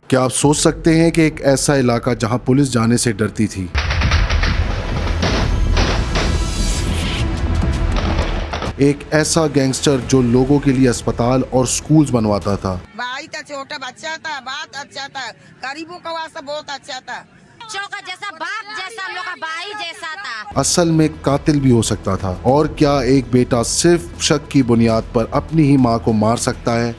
کیا آپ سوچ سکتے ہیں کہ ایک ایسا علاقہ جہاں پولیس جانے سے ڈرتی تھی، ایک ایسا گینگسٹر جو لوگوں کے لیے اسپتال اور سکولز بنواتا تھا، بھائی تھا، چھوٹا بچہ تھا، بات اچھا تھا، غریبوں کا واسطہ بہت اچھا تھا، بچوں کا جیسا باپ جیسا ہم لوگ کا بھائی جیسا تھا، اصل میں قاتل بھی ہو سکتا تھا؟ اور کیا ایک بیٹا صرف شک کی بنیاد پر اپنی ہی ماں کو مار سکتا ہے؟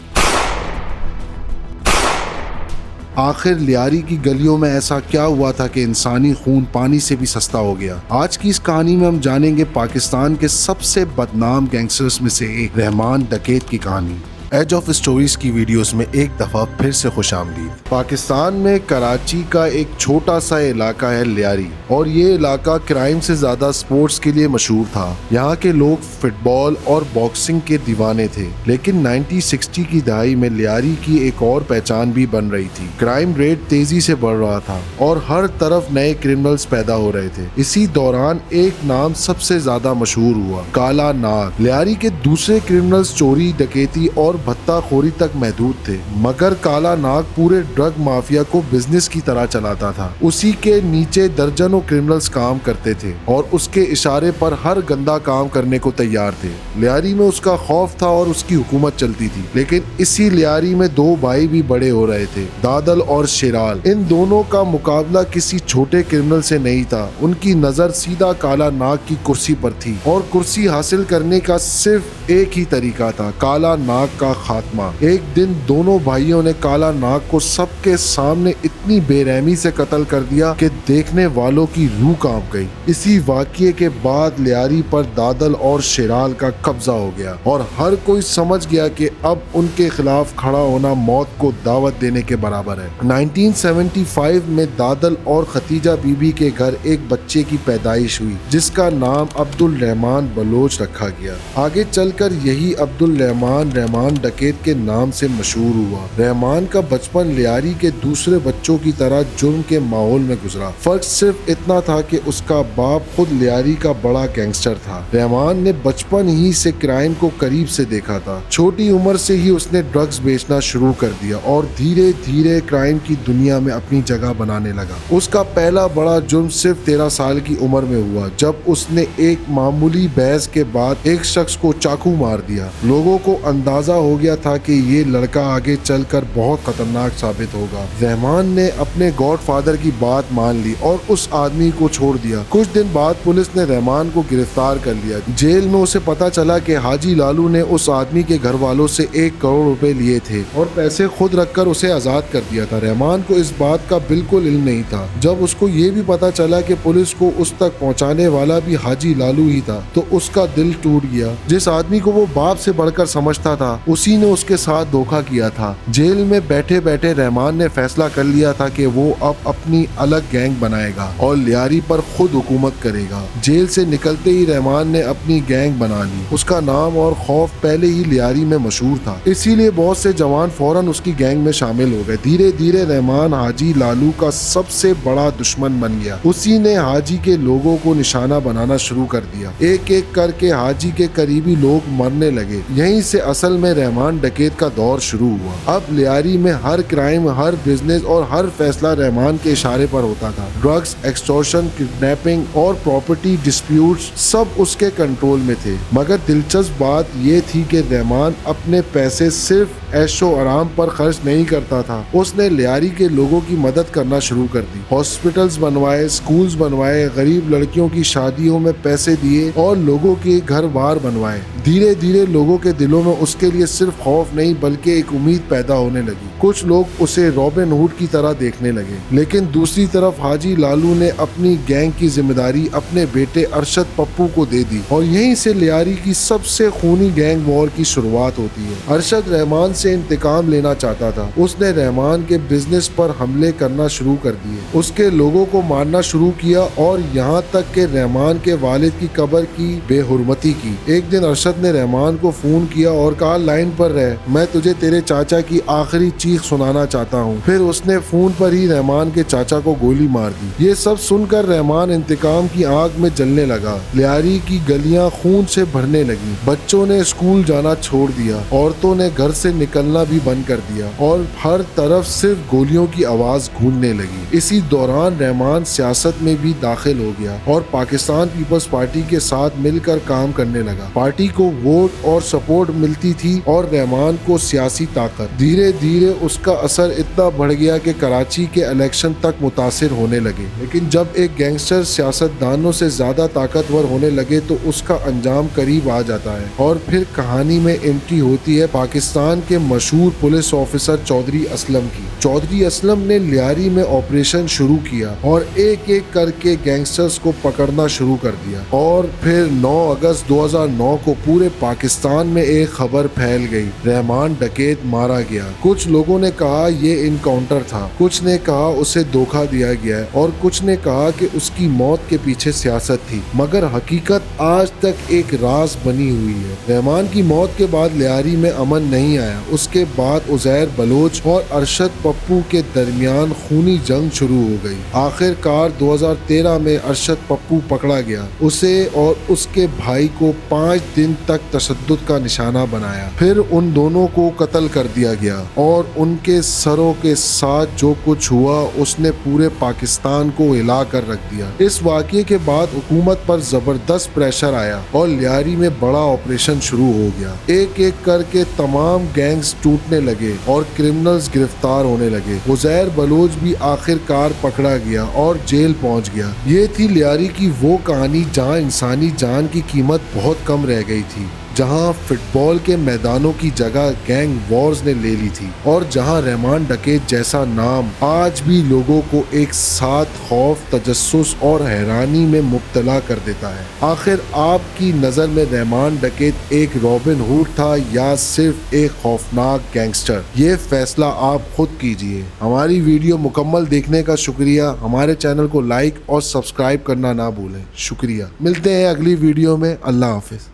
آخر لیاری کی گلیوں میں ایسا کیا ہوا تھا کہ انسانی خون پانی سے بھی سستا ہو گیا؟ آج کی اس کہانی میں ہم جانیں گے پاکستان کے سب سے بدنام گینگسٹرز میں سے ایک رحمان ڈکیت کی کہانی۔ ایج آف اسٹوریز کی ویڈیوز میں ایک دفعہ پھر سے خوش آمدید۔ پاکستان میں کراچی کا ایک چھوٹا سا علاقہ ہے لیاری، اور یہ علاقہ کرائم سے زیادہ سپورٹس کے لیے مشہور تھا۔ یہاں کے لوگ فٹ بال اور باکسنگ کے دیوانے تھے، لیکن 1960 کی دہائی میں لیاری کی ایک اور پہچان بھی بن رہی تھی۔ کرائم ریٹ تیزی سے بڑھ رہا تھا اور ہر طرف نئے کرمنلز پیدا ہو رہے تھے۔ اسی دوران ایک نام سب سے زیادہ مشہور ہوا، کالا ناگ۔ لیاری کے دوسرے کرمنلز چوری، ڈکیتی اور بھتہ خوری تک محدود تھے، مگر کالا ناگ پورے ڈرگ مافیا کو بزنس کی طرح چلاتا تھا۔ اسی کے نیچے درجنوں کرمنلز کام کرتے تھے اور اس کے اشارے پر ہر گندا کام کرنے کو تیار تھے۔ لیاری میں اس کا خوف تھا اور اس کی حکومت چلتی تھی، لیکن اسی لیاری میں دو بھائی بھی بڑے ہو رہے تھے، دادل اور شیرال۔ ان دونوں کا مقابلہ کسی چھوٹے کرمنل سے نہیں تھا، ان کی نظر سیدھا کالا ناگ کی کرسی پر تھی، اور کرسی حاصل کرنے کا صرف ایک ہی طریقہ تھا، کالا ناگ کا خاتمہ۔ ایک دن دونوں بھائیوں نے کالا ناگ کو سب کے سامنے اتنی بے رحمی سے قتل کر دیا کہ دیکھنے والوں کی روح کانپ گئی۔ اسی واقعے کے بعد لیاری پر دادل اور شیرال کا قبضہ ہو گیا، اور ہر کوئی سمجھ گیا کہ اب ان کے خلاف کھڑا ہونا موت کو دعوت دینے کے برابر ہے۔ 1975 میں دادل اور ختیجہ بی بی کے گھر ایک بچے کی پیدائش ہوئی، جس کا نام عبد الرحمان بلوچ رکھا گیا۔ آگے چل کر یہی عبد الرحمان رحمان ڈکیت کے نام سے مشہور ہوا۔ رحمان کا بچپن لیاری کے دوسرے بچوں کی طرح جرم کے ماحول میں گزرا۔ فرق صرف اتنا تھا کہ اس کا باپ خود لیاری کا بڑا گینگسٹر تھا۔ رحمان نے بچپن ہی سے کرائم کو قریب سے دیکھا تھا۔ چھوٹی عمر سے ہی اس نے ڈرگز بیچنا شروع کر دیا اور دھیرے دھیرے کرائم کی دنیا میں اپنی جگہ بنانے لگا۔ اس کا پہلا بڑا جرم صرف 13 سال کی عمر میں ہوا، جب اس نے ایک معمولی بحث کے بعد ایک شخص کو چاقو مار دیا۔ لوگوں کو اندازہ ہو گیا تھا کہ یہ لڑکا آگے چل کر بہت خطرناک ثابت ہوگا۔ رحمان نے اپنے گاڈ فادر کی بات مان لی اور اس آدمی کو چھوڑ دیا۔ کچھ دن بعد پولیس نے رحمان کو گرفتار کر لیا۔ جیل میں اسے پتا چلا کہ حاجی لالو نے اس آدمی کے گھر والوں سے 1 کروڑ روپے لیے تھے اور پیسے خود رکھ کر اسے آزاد کر دیا تھا۔ رحمان کو اس بات کا بالکل علم نہیں تھا۔ جب اس کو یہ بھی پتا چلا کہ پولیس کو اس تک پہنچانے والا بھی حاجی لالو ہی تھا، تو اس کا دل ٹوٹ گیا۔ جس آدمی کو وہ باپ سے بڑھ کر سمجھتا تھا، اسی نے اس کے ساتھ دھوکہ کیا تھا۔ جیل میں بیٹھے بیٹھے رحمان نے فیصلہ کر لیا تھا کہ وہ اب اپنی الگ گینگ بنائے گا اور لیاری پر خود حکومت کرے گا۔ جیل سے نکلتے ہی رحمان نے اپنی گینگ بنا لی۔ اس کا نام اور خوف پہلے ہی لیاری میں مشہور تھا، اسی لیے بہت سے جوان فوراً اس کی گینگ میں شامل ہو گئے۔ دھیرے دھیرے رحمان حاجی لالو کا سب سے بڑا دشمن بن گیا۔ اسی نے حاجی کے لوگوں کو نشانہ بنانا شروع کر دیا۔ ایک ایک کر کے حاجی کے قریبی لوگ مرنے لگے۔ یہیں سے اصل میں رحمان ڈکیت کا دور شروع ہوا۔ اب لیاری میں ہر کرائم، ہر بزنس اور ہر فیصلہ رحمان کے اشارے پر ہوتا تھا۔ ڈرگز، ایکسٹورشن، کڈنیپنگ اور پراپرٹی ڈسپیوٹس سب اس کے کنٹرول میں تھے۔ مگر دلچسپ بات یہ تھی کہ رحمان اپنے پیسے صرف عیش و آرام پر خرچ نہیں کرتا تھا، اس نے لیاری کے لوگوں کی مدد کرنا شروع کر دی۔ ہاسپٹلز بنوائے، سکولز بنوائے، غریب لڑکیوں کی شادیوں میں پیسے دیے اور لوگوں کے گھر بار بنوائے۔ دھیرے دھیرے لوگوں کے دلوں میں اس کے لیے صرف خوف نہیں بلکہ ایک امید پیدا ہونے لگی۔ کچھ لوگ اسے رابن ہوڈ کی طرح دیکھنے لگے، لیکن دوسری طرف حاجی لالو نے اپنی گینگ کی ذمہ داری اپنے بیٹے ارشد پپو کو دے دی، اور یہیں سے لیاری کی سب سے خونی گینگ وار کی شروعات ہوتی ہے۔ ارشد رحمان سے انتقام لینا چاہتا تھا۔ اس نے رحمان کے بزنس پر حملے کرنا شروع کر دیے، اس کے لوگوں کو مارنا شروع کیا، اور یہاں تک کہ رحمان کے والد کی قبر کی بے حرمتی کی۔ ایک دن ارشد نے رحمان کو فون کیا اور کہا، لائن پر رہ، میں تجھے تیرے چاچا کی آخری چیز چیخ سنانا چاہتا ہوں۔ پھر اس نے فون پر ہی رحمان کے چاچا کو گولی مار دی۔ یہ سب سن کر رحمان انتقام کی آگ میں جلنے لگا۔ لیاری کی گلیاں خون سے بھرنے لگی، بچوں نے اسکول جانا چھوڑ دیا، عورتوں نے گھر سے نکلنا بھی بند کر دیا اور ہر طرف صرف گولیوں کی آواز گونجنے لگی۔ اسی دوران رحمان سیاست میں بھی داخل ہو گیا اور پاکستان پیپلز پارٹی کے ساتھ مل کر کام کرنے لگا۔ پارٹی کو ووٹ اور سپورٹ ملتی تھی اور رحمان کو سیاسی طاقت۔ دھیرے دھیرے اس کا اثر اتنا بڑھ گیا کہ کراچی کے الیکشن تک متاثر ہونے لگے۔ لیکن جب ایک گینگسٹر سیاست دانوں سے زیادہ طاقتور ہونے لگے تو اس کا انجام قریب آ جاتا ہے اور پھر کہانی میں انٹری ہوتی ہے پاکستان کے مشہور پولیس آفیسر چودھری اسلم کی۔ چودھری اسلم نے لیاری میں آپریشن شروع کیا اور ایک ایک کر کے گینگسٹرز کو پکڑنا شروع کر دیا اور پھر 9 اگست 2009 کو پورے پاکستان میں ایک خبر پھیل گئی، رحمان ڈکیت مارا گیا۔ کچھ لوگوں نے کہا یہ انکاؤنٹر تھا، کچھ نے کہا اسے دھوکہ دیا گیا اور کچھ نے کہا کہ اس کی موت کے پیچھے سیاست تھی، مگر حقیقت آج تک ایک راز بنی ہوئی ہے۔ رحمان کی موت کے بعد لیاری میں امن نہیں آیا۔ اس کے بعد عزیر بلوچ اور ارشد پپو کے درمیان خونی جنگ شروع ہو گئی۔ آخر کار 2013 میں ارشد پپو پکڑا گیا، اسے اور اس کے بھائی کو 5 دن تک تشدد کا نشانہ بنایا، پھر ان دونوں کو قتل کر دیا گیا اور ان کے سروں کے ساتھ جو کچھ ہوا اس نے پورے پاکستان کو ہلا کر رکھ دیا۔ اس واقعے کے بعد حکومت پر زبردست پریشر آیا اور لیاری میں بڑا آپریشن شروع ہو گیا۔ ایک ایک کر کے تمام گینگز ٹوٹنے لگے اور کرمنلز گرفتار ہونے لگے۔ عزیر بلوچ بھی آخر کار پکڑا گیا اور جیل پہنچ گیا۔ یہ تھی لیاری کی وہ کہانی جہاں انسانی جان کی قیمت بہت کم رہ گئی تھی، جہاں فٹ بال کے میدانوں کی جگہ گینگ وارز نے لے لی تھی اور جہاں رحمان ڈکیت جیسا نام آج بھی لوگوں کو ایک ساتھ خوف، تجسس اور حیرانی میں مبتلا کر دیتا ہے۔ آخر آپ کی نظر میں رحمان ڈکیت ایک رابن ہوڈ تھا یا صرف ایک خوفناک گینگسٹر؟ یہ فیصلہ آپ خود کیجئے۔ ہماری ویڈیو مکمل دیکھنے کا شکریہ۔ ہمارے چینل کو لائک اور سبسکرائب کرنا نہ بھولیں۔ شکریہ۔ ملتے ہیں اگلی ویڈیو میں۔ اللہ حافظ۔